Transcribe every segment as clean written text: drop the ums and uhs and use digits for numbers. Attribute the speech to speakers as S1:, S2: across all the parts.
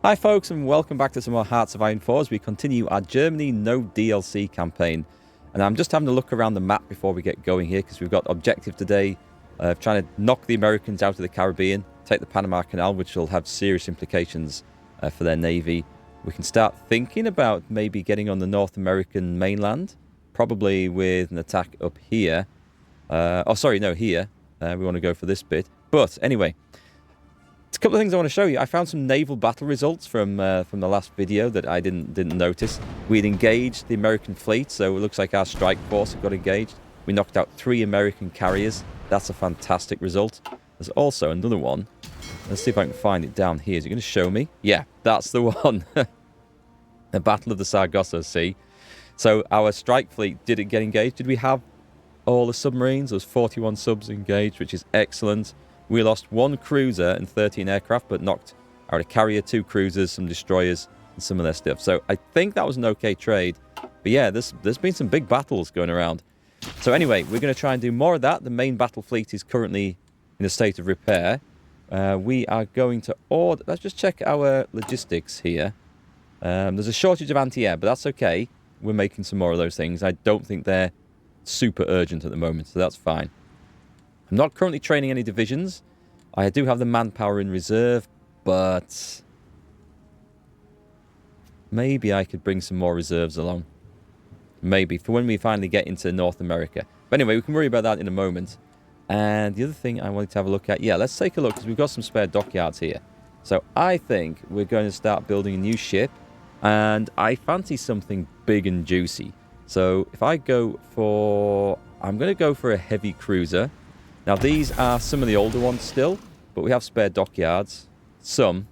S1: Hi folks, and welcome back to some more Hearts of Iron 4 as we continue our Germany no DLC campaign. And I'm just having a look around the map before we get going here because we've got objective today of trying to knock the Americans out of the Caribbean, take the Panama Canal, which will have serious implications for their navy. We can start thinking about maybe getting on the North American mainland, probably with an attack up here. Here. We want to go for this bit. But anyway, a couple of things I want to show you. I found some naval battle results from the last video that I didn't notice. We'd engaged the American fleet, so it looks like our strike force got engaged. We knocked out 3 American carriers. That's a fantastic result. There's also another one. Let's see if I can find it down here. Is it going to show me? Yeah, that's the one. The Battle of the Sargasso Sea. So our strike fleet did it get engaged. Did we have all the submarines? There was 41 subs engaged, which is excellent. We lost 1 cruiser and 13 aircraft, but knocked out a carrier, 2 cruisers, some destroyers, and some of their stuff. So I think that was an okay trade. But yeah, there's been some big battles going around. So anyway, we're going to try and do more of that. The main battle fleet is currently in a state of repair. We are going to order... Let's just check our logistics here. There's a shortage of anti-air, but that's okay. We're making some more of those things. I don't think they're super urgent at the moment, so that's fine. I'm not currently training any divisions. I do have the manpower in reserve, but maybe I could bring some more reserves along. Maybe, for when we finally get into North America. But anyway, we can worry about that in a moment. And the other thing I wanted to have a look at... Yeah, let's take a look, because we've got some spare dockyards here. So I think we're going to start building a new ship. And I fancy something big and juicy. So if I go for... I'm going to go for a heavy cruiser. Now, these are some of the older ones still, but we have spare dockyards. Some.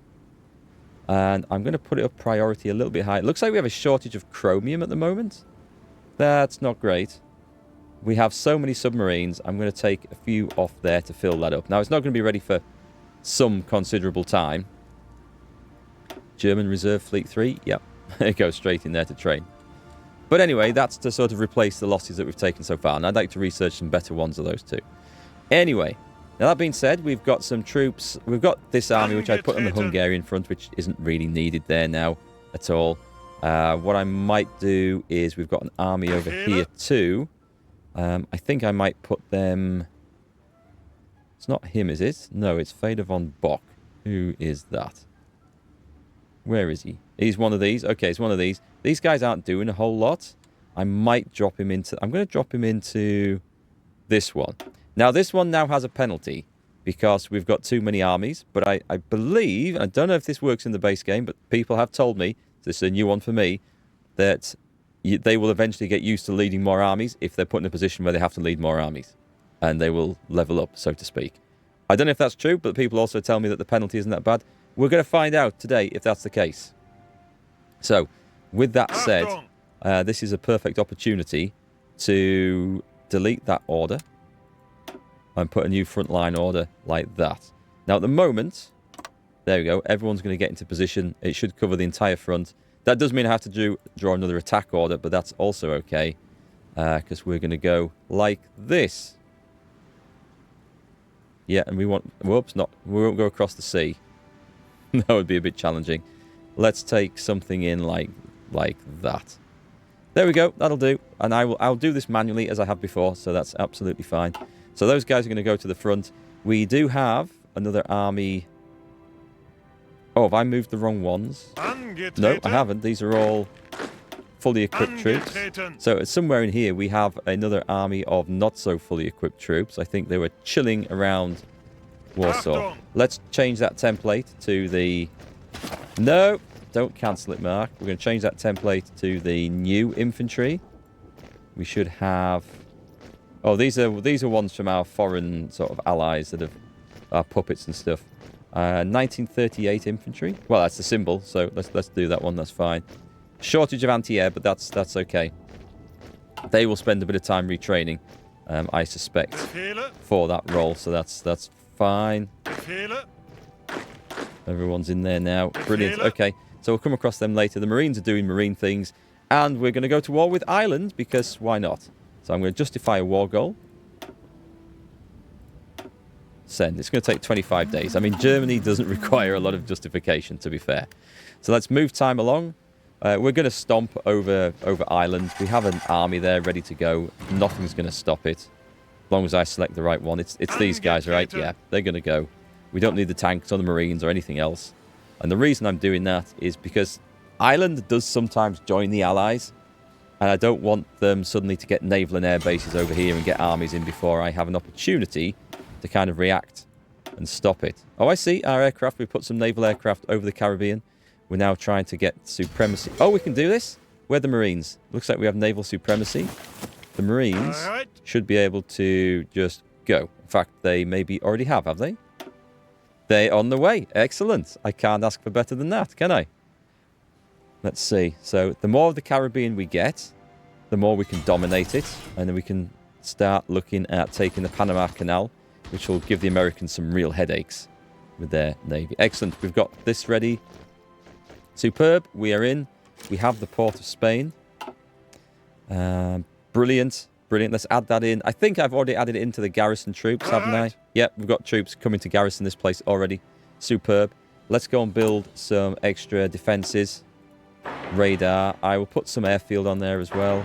S1: And I'm going to put it up priority a little bit high. It looks like we have a shortage of chromium at the moment. That's not great. We have so many submarines. I'm going to take a few off there to fill that up. Now, it's not going to be ready for some considerable time. German Reserve Fleet 3. Yep. It goes straight in there to train. But anyway, that's to sort of replace the losses that we've taken so far. And I'd like to research some better ones of those two. Anyway, now that being said, we've got some troops. We've got this army, which I put on the Hungarian front, which isn't really needed there now at all. What I might do is we've got an army over here too. I think I might put them... It's not him, is it? No, it's Fader von Bock. Who is that? Where is he? He's one of these. Okay, it's one of these. These guys aren't doing a whole lot. I might drop him into... I'm going to drop him into this one. Now, this one now has a penalty because we've got too many armies. But I believe, I don't know if this works in the base game, but people have told me, this is a new one for me, that they will eventually get used to leading more armies if they're put in a position where they have to lead more armies. And they will level up, so to speak. I don't know if that's true, but people also tell me that the penalty isn't that bad. We're going to find out today if that's the case. So, with that said, this is a perfect opportunity to delete that order and put a new frontline order like that. Now, at the moment, there we go. Everyone's going to get into position. It should cover the entire front. That does mean I have to draw another attack order, but that's also okay because we're going to go like this. Yeah, and we want... Whoops, we won't go across the sea. That would be a bit challenging. Let's take something in like that. There we go. That'll do. And I'll do this manually as I have before, so that's absolutely fine. So those guys are going to go to the front. We do have another army. Oh, have I moved the wrong ones? No, I haven't. These are all fully equipped troops. So somewhere in here we have another army of not so fully equipped troops. I think they were chilling around Warsaw. Let's change that template to the... No, don't cancel it, Mark. We're going to change that template to the new infantry. We should have... Oh, these are ones from our foreign sort of allies that have our puppets and stuff. 1938 infantry. Well, that's the symbol, so let's do that one. That's fine. Shortage of anti-air, but that's okay. They will spend a bit of time retraining, I suspect, for that role. So that's fine. Everyone's in there now. Brilliant. Okay, so we'll come across them later. The Marines are doing Marine things, and we're going to go to war with Ireland because why not? So I'm going to justify a war goal. send. It's going to take 25 days. I mean, Germany doesn't require a lot of justification, to be fair. So let's move time along. We're going to stomp over Ireland. We have an army there ready to go. Nothing's going to stop it. As long as I select the right one. It's these guys, right? Yeah, they're going to go. We don't need the tanks or the Marines or anything else. And the reason I'm doing that is because Ireland does sometimes join the Allies. And I don't want them suddenly to get naval and air bases over here and get armies in before I have an opportunity to kind of react and stop it. Oh, I see our aircraft. We put some naval aircraft over the Caribbean. We're now trying to get supremacy. Oh, we can do this? We're the Marines. Looks like we have naval supremacy. The Marines should be able to just go. In fact, they maybe already have they? They're on the way. Excellent. I can't ask for better than that, can I? Let's see. So the more of the Caribbean we get, the more we can dominate it. And then we can start looking at taking the Panama Canal, which will give the Americans some real headaches with their navy. Excellent. We've got this ready. Superb. We are in. We have the port of Spain. Brilliant. Brilliant. Let's add that in. I think I've already added it into the garrison troops, haven't I? Yep, we've got troops coming to garrison this place already. Superb. Let's go and build some extra defences. Radar. I will put some airfield on there as well.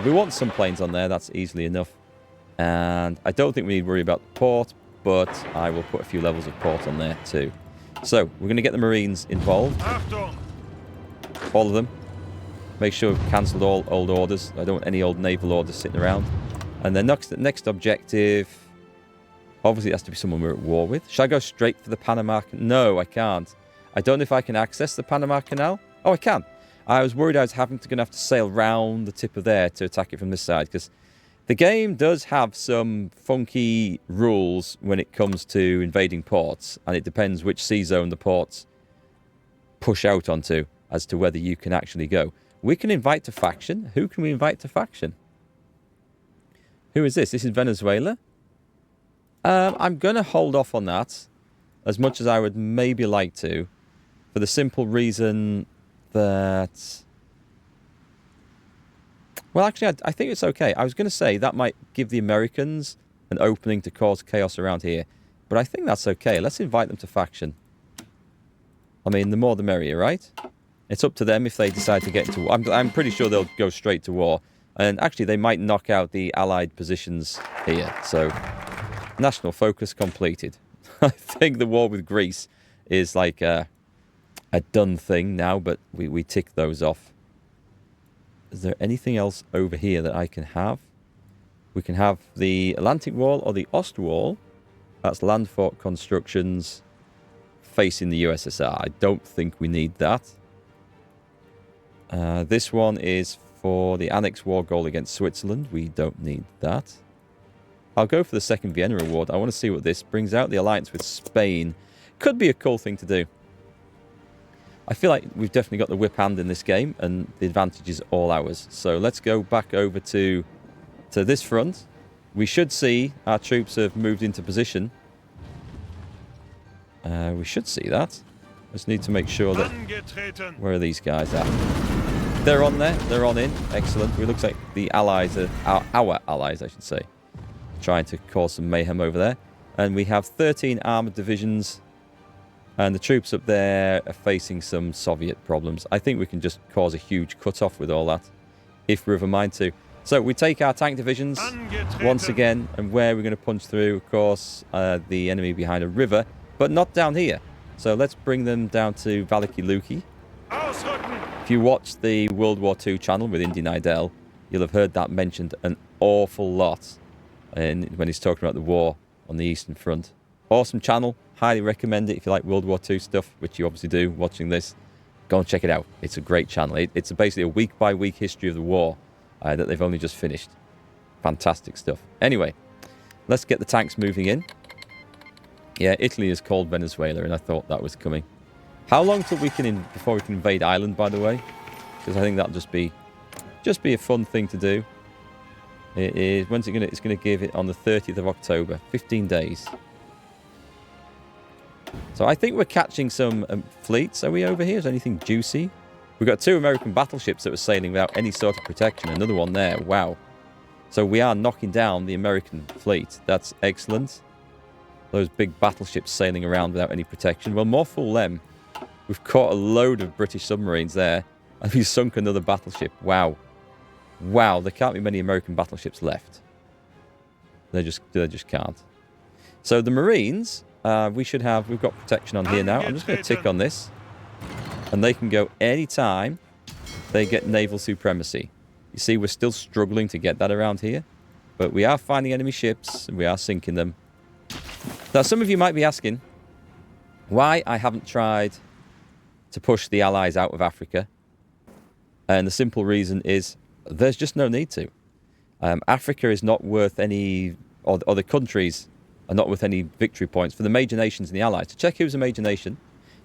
S1: We want some planes on there. That's easily enough. And I don't think we need to worry about the port, but I will put a few levels of port on there too. So, we're going to get the Marines involved. All of them. Make sure we've cancelled all old orders. I don't want any old naval orders sitting around. And then next objective... Obviously, it has to be someone we're at war with. Should I go straight for the Panama Canal? No, I can't. I don't know if I can access the Panama Canal. Oh, I can. I was worried I was going to have to sail round the tip of there to attack it from this side, because the game does have some funky rules when it comes to invading ports, and it depends which sea zone the ports push out onto as to whether you can actually go. We can invite to faction. Who can we invite to faction? Who is this? This is Venezuela. I'm going to hold off on that as much as I would maybe like to, for the simple reason that... Well, actually, I think it's okay. I was going to say that might give the Americans an opening to cause chaos around here. But I think that's okay. Let's invite them to faction. I mean, the more the merrier, right? It's up to them if they decide to get into war. I'm pretty sure they'll go straight to war. And actually, they might knock out the Allied positions here. So, national focus completed. I think the war with Greece is like a done thing now, but we tick those off. Is there anything else over here that I can have? We can have the Atlantic Wall or the Ost Wall. That's land fort constructions facing the USSR. I don't think we need that. This one is for the Annex War goal against Switzerland. We don't need that. I'll go for the second Vienna Award. I want to see what this brings out. The alliance with Spain. Could be a cool thing to do. I feel like we've definitely got the whip hand in this game, and the advantage is all ours. So let's go back over to this front. We should see our troops have moved into position. We should see that. Just need to make sure that... Where are these guys at? They're on there. They're on in. Excellent. It looks like the allies are... Our allies, I should say. Trying to cause some mayhem over there. And we have 13 armoured divisions. And the troops up there are facing some Soviet problems. I think we can just cause a huge cut-off with all that, if we're of a mind to. So we take our tank divisions once again, and where we're going to punch through, of course, the enemy behind a river, but not down here. So let's bring them down to Valaki Luki. If you watch the World War II channel with Indy Nidell, you'll have heard that mentioned an awful lot when he's talking about the war on the Eastern Front. Awesome channel. Highly recommend it if you like World War II stuff, which you obviously do watching this. Go and check it out. It's a great channel. It's basically a week-by-week history of the war that they've only just finished. Fantastic stuff. Anyway, let's get the tanks moving in. Yeah, Italy is called Venezuela, and I thought that was coming. How long till we can before we can invade Ireland, by the way? Because I think that'll just be a fun thing to do. It is. When's it gonna? It's gonna give it on the 30th of October. 15 days. So I think we're catching some fleets. Are we over here? Is there anything juicy? We've got 2 American battleships that were sailing without any sort of protection. Another one there. Wow. So we are knocking down the American fleet. That's excellent. Those big battleships sailing around without any protection. Well, more fool them. We've caught a load of British submarines there. And we've sunk another battleship. Wow. Wow, there can't be many American battleships left. They just can't. So the Marines, we've got protection on here now. I'm just going to tick on this. And they can go anytime they get naval supremacy. You see, we're still struggling to get that around here. But we are finding enemy ships, and we are sinking them. Now, some of you might be asking why I haven't tried to push the Allies out of Africa. And the simple reason is there's just no need to. Africa is not worth any, or the countries are not worth any victory points for the major nations and the Allies. To check who's a major nation,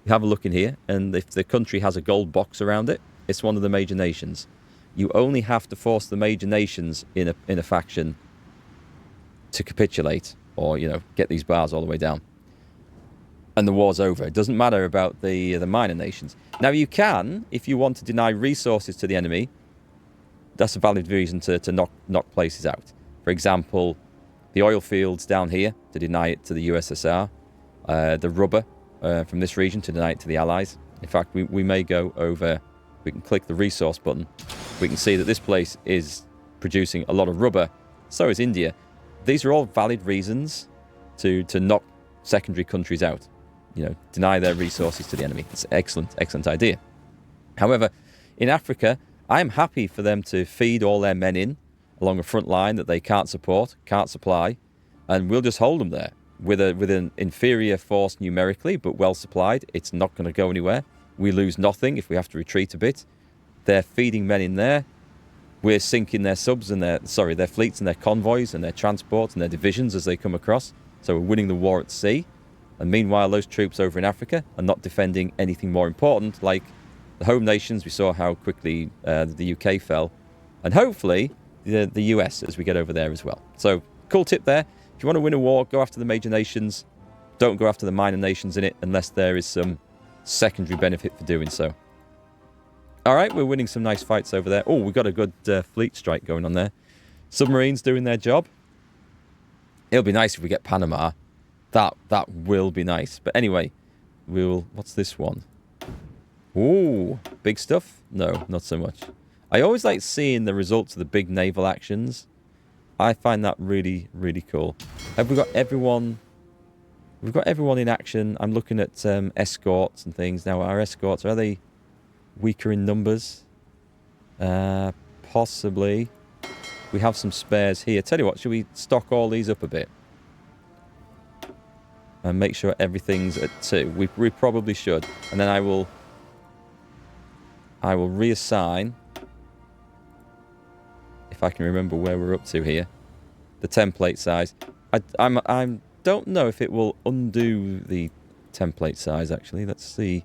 S1: you have a look in here, and if the country has a gold box around it, it's one of the major nations. You only have to force the major nations in a faction to capitulate, or, you know, get these bars all the way down. And the war's over. It doesn't matter about the minor nations. Now, you can, if you want to deny resources to the enemy, that's a valid reason to knock places out. For example, the oil fields down here, to deny it to the USSR. The rubber from this region, to deny it to the Allies. In fact, we may go over, we can click the resource button. We can see that this place is producing a lot of rubber. So is India. These are all valid reasons to knock secondary countries out. You know, deny their resources to the enemy. It's an excellent idea. However, in Africa, I'm happy for them to feed all their men in along a front line that they can't support, can't supply, and we'll just hold them there with an inferior force numerically, but well supplied. It's not going to go anywhere. We lose nothing if we have to retreat a bit. They're feeding men in there. We're sinking their subs and their fleets and their convoys and their transports and their divisions as they come across. So we're winning the war at sea. And meanwhile, those troops over in Africa are not defending anything more important, like the home nations. We saw how quickly the UK fell. And hopefully the US as we get over there as well. So, cool tip there. If you want to win a war, go after the major nations. Don't go after the minor nations in it unless there is some secondary benefit for doing so. All right, we're winning some nice fights over there. Oh, we've got a good fleet strike going on there. Submarines doing their job. It'll be nice if we get Panama. That will be nice. But anyway, what's this one? Ooh, big stuff? No, not so much. I always like seeing the results of the big naval actions. I find that really, really cool. Have we got everyone? We've got everyone in action. I'm looking at escorts and things. Now, our escorts, are they weaker in numbers? Possibly. We have some spares here. Tell you what, should we stock all these up a bit? And make sure everything's at 2. We probably should. And then I will reassign, if I can remember where we're up to here, the template size. I don't know if it will undo the template size, actually. Let's see.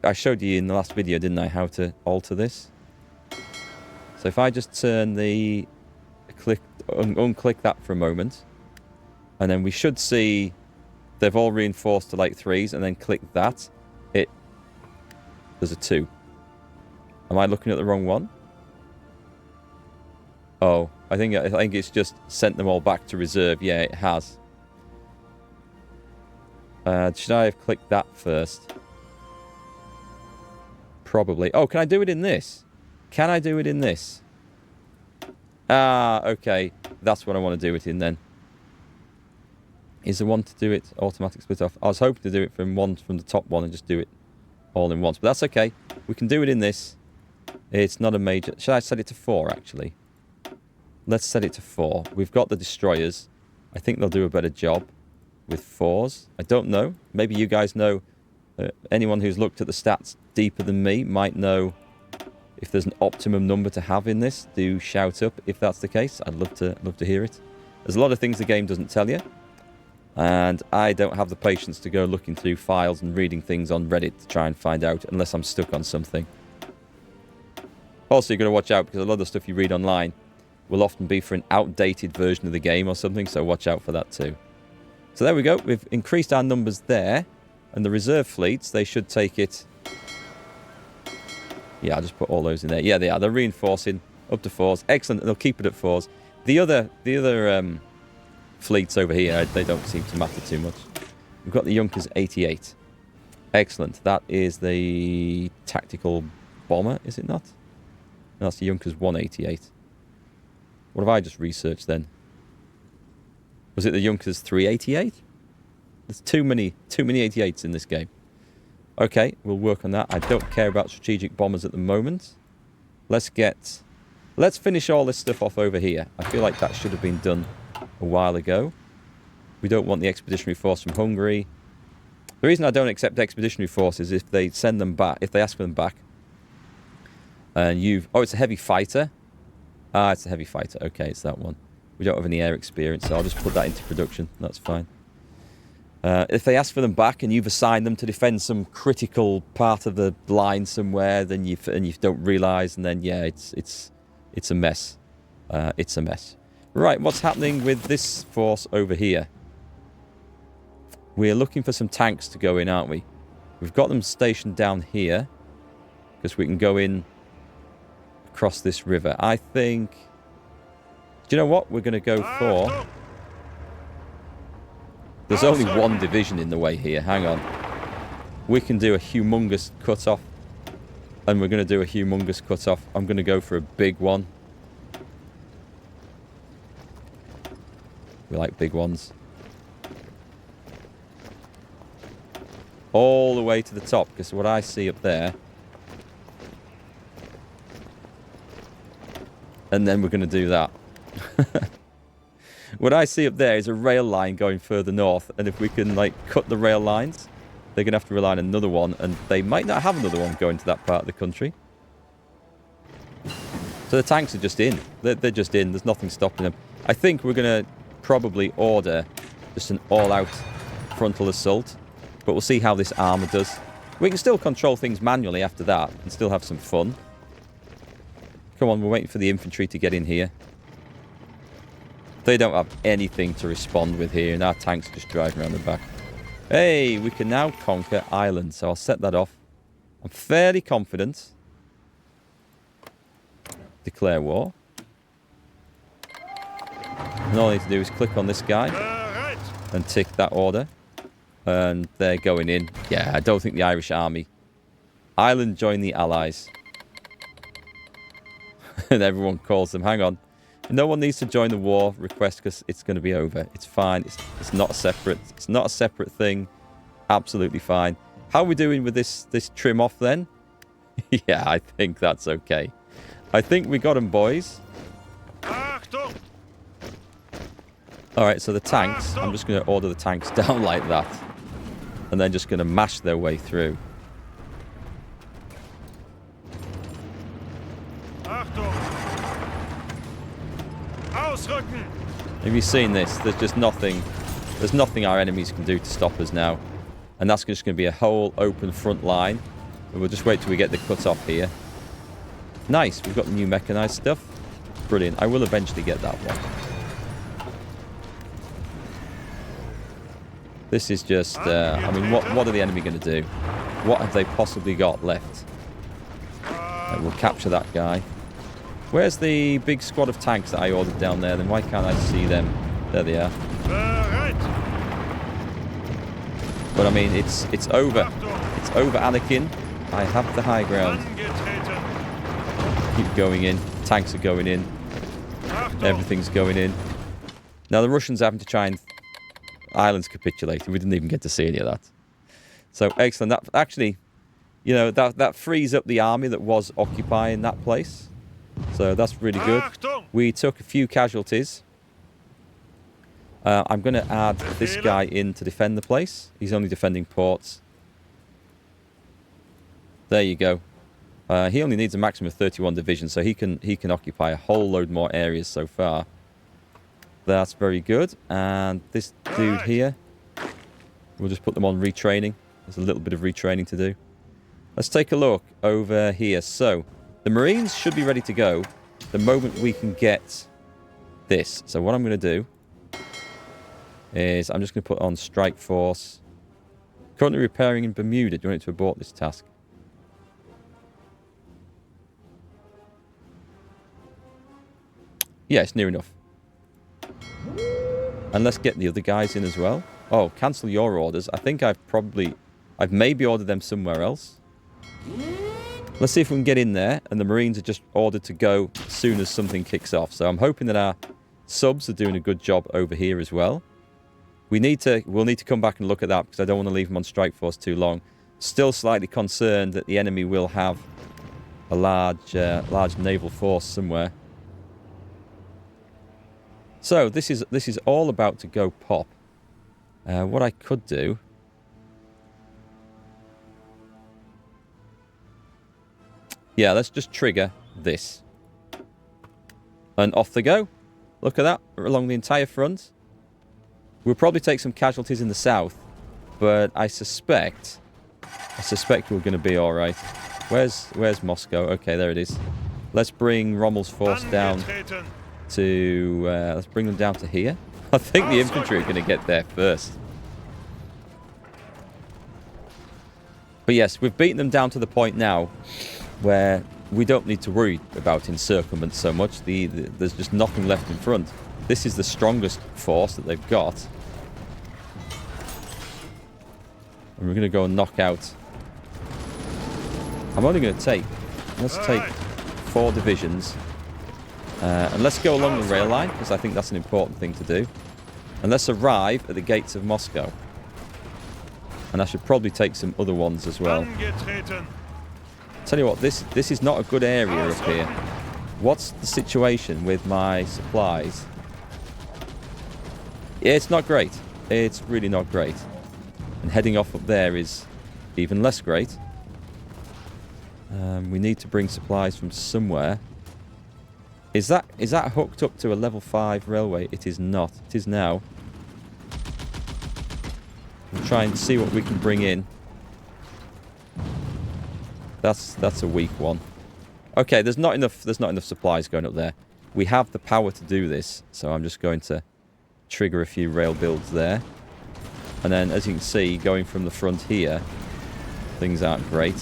S1: I showed you in the last video, didn't I, how to alter this? So if I just turn the unclick that for a moment, and then we should see they've all reinforced to like 3s, and then click that. There's a 2. Am I looking at the wrong one? Oh, I think it's just sent them all back to reserve. Yeah, it has. Should I have clicked that first? Probably. Oh, can I do it in this? Can I do it in this? Ah, okay. That's what I want to do it in then. Is the one to do it automatic split off? I was hoping to do it from the top one and just do it all in once, but that's okay. We can do it in this. It's not a major. Should I set it to 4 actually? Let's set it to 4. We've got the destroyers. I think they'll do a better job with 4s. I don't know. Maybe you guys know. Anyone who's looked at the stats deeper than me might know if there's an optimum number to have in this. Do shout up if that's the case. I'd love to hear it. There's a lot of things the game doesn't tell you. And I don't have the patience to go looking through files and reading things on Reddit to try and find out unless I'm stuck on something. Also, you've got to watch out because a lot of the stuff you read online will often be for an outdated version of the game or something, so watch out for that too. So there we go. We've increased our numbers there. And the reserve fleets, they should take it. Yeah, I'll just put all those in there. Yeah, they are. They're reinforcing Up to 4s. Excellent. They'll keep it at 4s. The other fleets over here, they don't seem to matter too much. We've got the Junkers 88. Excellent. That is the tactical bomber, is it not? No, that's the Junkers 188. What have I just researched then? Was it the Junkers 388? There's too many 88s in this game. Okay, we'll work on that. I don't care about strategic bombers at the moment. Let's finish all this stuff off over here. I feel like that should have been done a while ago. We don't want the expeditionary force from Hungary. The reason I don't accept expeditionary forces is if they send them back, if they ask for them back, and oh, it's a heavy fighter. Ah, it's a heavy fighter. Okay, it's that one. We don't have any air experience, so I'll just put that into production. That's fine. If they ask for them back and you've assigned them to defend some critical part of the line somewhere, then you don't realise, and then yeah, it's a mess. It's a mess. Right, what's happening with this force over here? We're looking for some tanks to go in, aren't we? We've got them stationed down here because we can go in across this river. I think. Do you know what? We're going to go for. There's only one division in the way here. Hang on. We can do a humongous cut-off. And we're going to do a humongous cut-off. I'm going to go for a big one. We like big ones. All the way to the top. Because what I see up there. And then we're going to do that. What I see up there is a rail line going further north, and if we can like cut the rail lines, they're going to have to rely on another one, and they might not have another one going to that part of the country. So the tanks are just in. They're just in. There's nothing stopping them. I think we're going to probably order just an all-out frontal assault, but we'll see how this armour does. We can still control things manually after that and still have some fun. Come on, we're waiting for the infantry to get in here. They don't have anything to respond with here, and our tanks are just driving around the back. Hey, we can now conquer Ireland, so I'll set that off. I'm fairly confident. Declare war. And all I need to do is click on this guy and tick that order. And they're going in. Yeah, I don't think the Irish army. Ireland joined the Allies. And everyone calls them. Hang on. No one needs to join the war request because it's going to be over. It's fine. It's not a separate. It's not a separate thing. Absolutely fine. How are we doing with this trim off then? Yeah, I think that's okay. I think we got them, boys. All right, so the tanks. I'm just going to order the tanks down like that, and then just going to mash their way through. Have you seen this? There's just nothing. There's nothing our enemies can do to stop us now. And that's just going to be a whole open front line. And we'll just wait till we get the cut off here. Nice. We've got the new mechanized stuff. Brilliant. I will eventually get that one. This is just... I mean, what are the enemy going to do? What have they possibly got left? We'll capture that guy. Where's the big squad of tanks that I ordered down there? Then why can't I see them? There they are. But I mean, it's over. It's over, Anakin. I have the high ground. Keep going in. Tanks are going in. Everything's going in. Now the Russians are having to try and... Ireland's capitulated. We didn't even get to see any of that. So excellent. That actually, you know, that frees up the army that was occupying that place. So that's really good. We took a few casualties. I'm going to add this guy in to defend the place. He's only defending ports. There you go. He only needs a maximum of 31 divisions, so he can occupy a whole load more areas so far. That's very good. And this dude here, we'll just put them on retraining. There's a little bit of retraining to do. Let's take a look over here. So the Marines should be ready to go the moment we can get this. So what I'm going to do is I'm just going to put on Strike Force. Currently repairing in Bermuda. Do you want it to abort this task? Yeah, it's near enough. And let's get the other guys in as well. Oh, cancel your orders. I think I've maybe ordered them somewhere else. Let's see if we can get in there. And the Marines are just ordered to go as soon as something kicks off. So I'm hoping that our subs are doing a good job over here as well. We'll need to come back and look at that because I don't want to leave them on strike force too long. Still slightly concerned that the enemy will have a large naval force somewhere. So this is all about to go pop. What I could do... Yeah, let's just trigger this. And off they go. Look at that, along the entire front. We'll probably take some casualties in the south, but I suspect we're going to be all right. Where's Moscow? Okay, there it is. Let's bring Rommel's force down to... let's bring them down to here. I think the infantry are going to get there first. But yes, we've beaten them down to the point now where we don't need to worry about encirclement so much. There's just nothing left in front. This is the strongest force that they've got. And we're going to go and knock out... I'm only going to take... Let's take 4 divisions. And let's go along the rail line, because I think that's an important thing to do. And let's arrive at the gates of Moscow. And I should probably take some other ones as well. Tell you what, this is not a good area up here. What's the situation with my supplies? Yeah, it's not great. It's really not great. And heading off up there is even less great. We need to bring supplies from somewhere. Is that hooked up to a level 5 railway? It is not. It is now. We'll try and see what we can bring in. That's a weak one. Okay, there's not enough supplies going up there. We have the power to do this, so I'm just going to trigger a few rail builds there. And then, as you can see, going from the front here, things aren't great.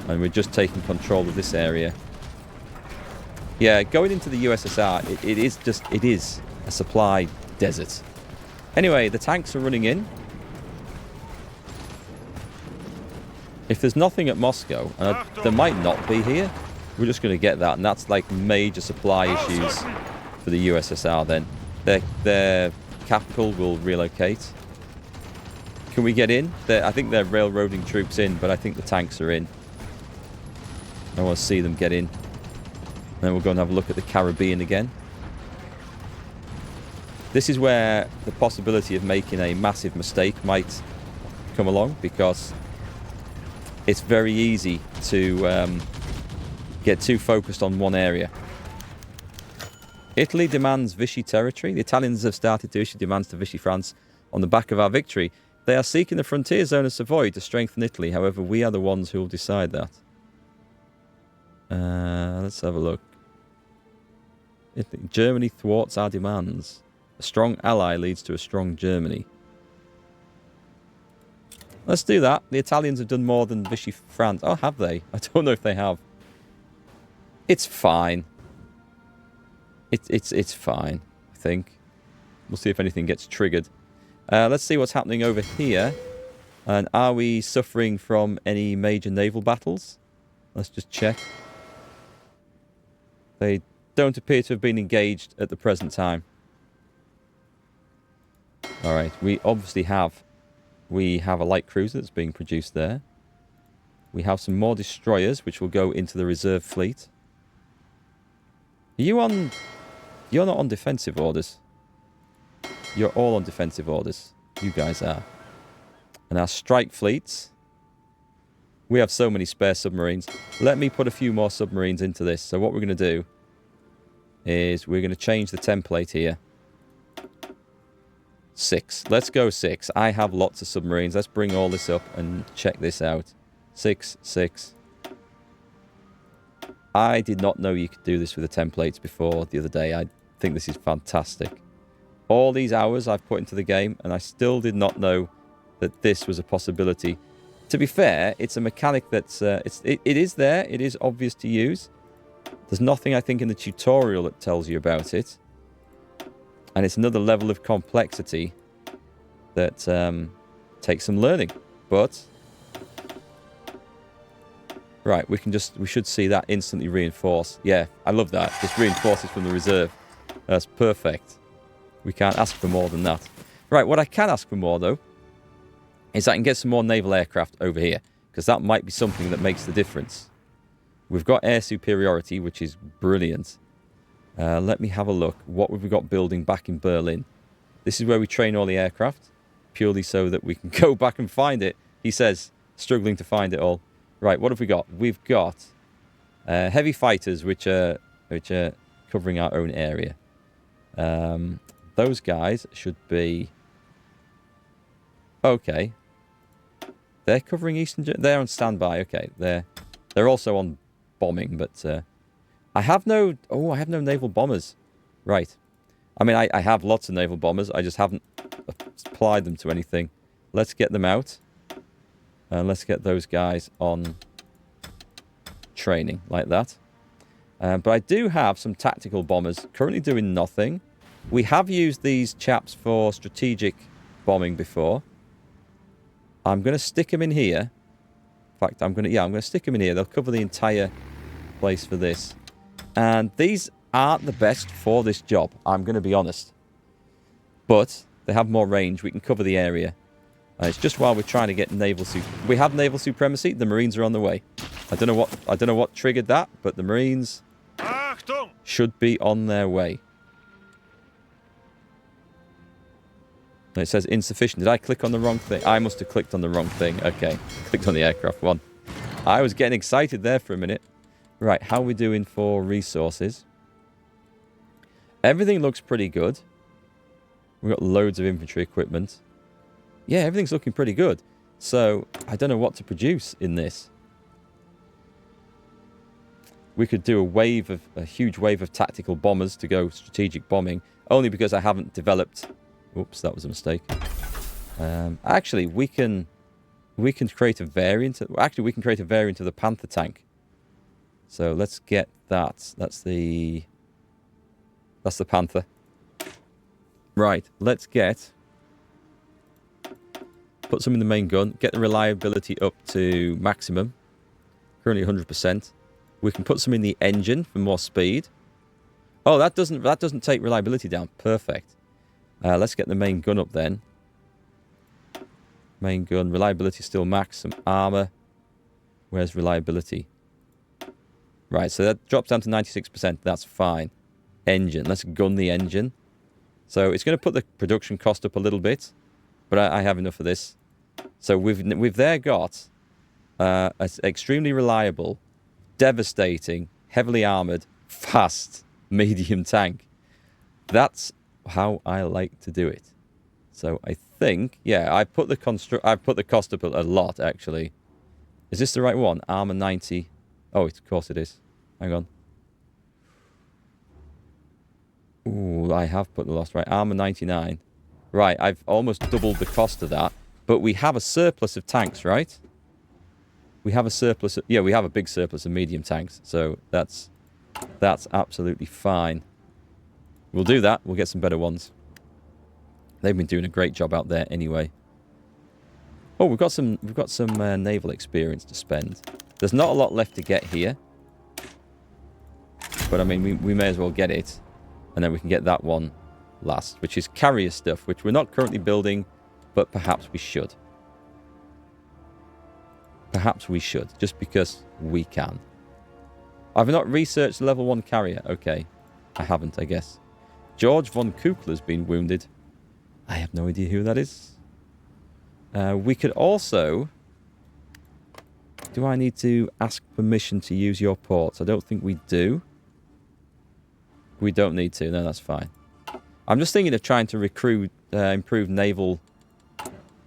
S1: And we're just taking control of this area. Yeah, going into the USSR, it is a supply desert. Anyway, the tanks are running in. If there's nothing at Moscow, and there might not be here, we're just going to get that. And that's like major supply issues for the USSR then. Their capital will relocate. Can we get in? I think they're railroading troops in, but I think the tanks are in. I want to see them get in. And then we'll go and have a look at the Caribbean again. This is where the possibility of making a massive mistake might come along, because it's very easy to get too focused on one area. Italy demands Vichy territory. The Italians have started to issue demands to Vichy France on the back of our victory. They are seeking the frontier zone of Savoy to strengthen Italy. However, we are the ones who will decide that. Let's have a look. Germany thwarts our demands. A strong ally leads to a strong Germany. Let's do that. The Italians have done more than Vichy France. Oh, have they? I don't know if they have. It's fine. It's fine, I think. We'll see if anything gets triggered. Let's see what's happening over here. And are we suffering from any major naval battles? Let's just check. They don't appear to have been engaged at the present time. Alright, we obviously have... We have a light cruiser that's being produced there. We have some more destroyers, which will go into the reserve fleet. Are you on... You're not on defensive orders. You're all on defensive orders. You guys are. And our strike fleets... We have so many spare submarines. Let me put a few more submarines into this. So what we're going to do is we're going to change the template here. 6. Let's go 6. I have lots of submarines. Let's bring all this up and check this out. 6, 6. I did not know you could do this with the templates before the other day. I think this is fantastic. All these hours I've put into the game, and I still did not know that this was a possibility. To be fair, it's a mechanic that's... it is there. It is obvious to use. There's nothing, I think, in the tutorial that tells you about it. And it's another level of complexity that takes some learning. But, right, we should see that instantly reinforce. Yeah, I love that. Just reinforces from the reserve. That's perfect. We can't ask for more than that. Right, what I can ask for more, though, is I can get some more naval aircraft over here. Because that might be something that makes the difference. We've got air superiority, which is brilliant. Let me have a look. What have we got building back in Berlin? This is where we train all the aircraft. Purely so that we can go back and find it. He says, struggling to find it all. Right, what have we got? We've got heavy fighters, which are covering our own area. Those guys should be... Okay. They're covering Eastern... They're on standby. Okay, they're also on bombing, but... I have no naval bombers. Right. I mean, I have lots of naval bombers. I just haven't applied them to anything. Let's get them out. And let's get those guys on training like that. But I do have some tactical bombers currently doing nothing. We have used these chaps for strategic bombing before. I'm going to stick them in here. In fact, I'm going to stick them in here. They'll cover the entire place for this. And these aren't the best for this job, I'm going to be honest. But they have more range. We can cover the area. It's just while we're trying to get naval we have naval supremacy. The Marines are on the way. I don't know what triggered that, but the Marines should be on their way. It says insufficient. Did I click on the wrong thing? I must have clicked on the wrong thing. Okay. Clicked on the aircraft one. I was getting excited there for a minute. Right. How are we doing for resources? Everything looks pretty good. We've got loads of infantry equipment. Yeah, everything's looking pretty good. So, I don't know what to produce in this. We could do a huge wave of tactical bombers to go strategic bombing. Only because I haven't developed... Oops, that was a mistake. Actually, we can create a variant. Actually, we can create a variant of the Panther tank. So let's get that. That's the Panther. Right. Let's put some in the main gun. Get the reliability up to maximum. Currently 100%. We can put some in the engine for more speed. Oh, that doesn't take reliability down. Perfect. Let's get the main gun up then. Main gun, reliability still max. Some armor. Where's reliability? Right, so that drops down to 96%. That's fine. Engine. Let's gun the engine. So it's going to put the production cost up a little bit. But I have enough of this. So we've there got an extremely reliable, devastating, heavily armored, fast, medium tank. That's how I like to do it. So I think, yeah, I put the cost up a lot actually. Is this the right one? Armor 90. Oh, of course it is. Hang on. Ooh, I have put the loss right. Armor 99. Right, I've almost doubled the cost of that. But we have a surplus of tanks, right? We have a surplus of, yeah, we have a big surplus of medium tanks. So that's absolutely fine. We'll do that. We'll get some better ones. They've been doing a great job out there anyway. Oh, we've got some naval experience to spend. There's not a lot left to get here. But I mean, we may as well get it. And then we can get that one last, which is carrier stuff, which we're not currently building, but perhaps we should. Perhaps we should, just because we can. I've not researched level 1 carrier. Okay. I haven't, I guess. George von Kukler's been wounded. I have no idea who that is. We could also... Do I need to ask permission to use your ports? I don't think we do. We don't need to. No, that's fine. I'm just thinking of trying to recruit, improve naval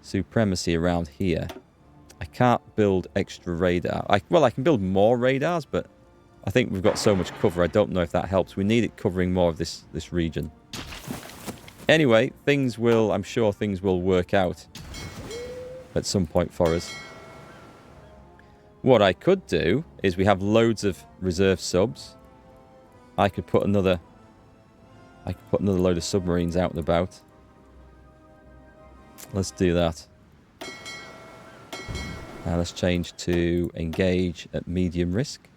S1: supremacy around here. I can't build extra radar. Well, I can build more radars, but I think we've got so much cover. I don't know if that helps. We need it covering more of this region. Anyway, I'm sure things will work out at some point for us. What I could do is we have loads of reserve subs. I could put another load of submarines out and about. Let's do that. Let's change to engage at medium risk.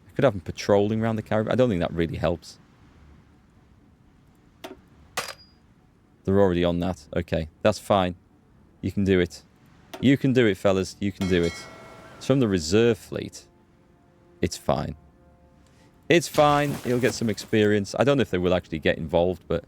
S1: I could have them patrolling around the Caribbean. I don't think that really helps. They're already on that. Okay, that's fine. You can do it. You can do it, fellas. You can do it. It's from the reserve fleet. It's fine. It's fine. He'll get some experience. I don't know if they will actually get involved, but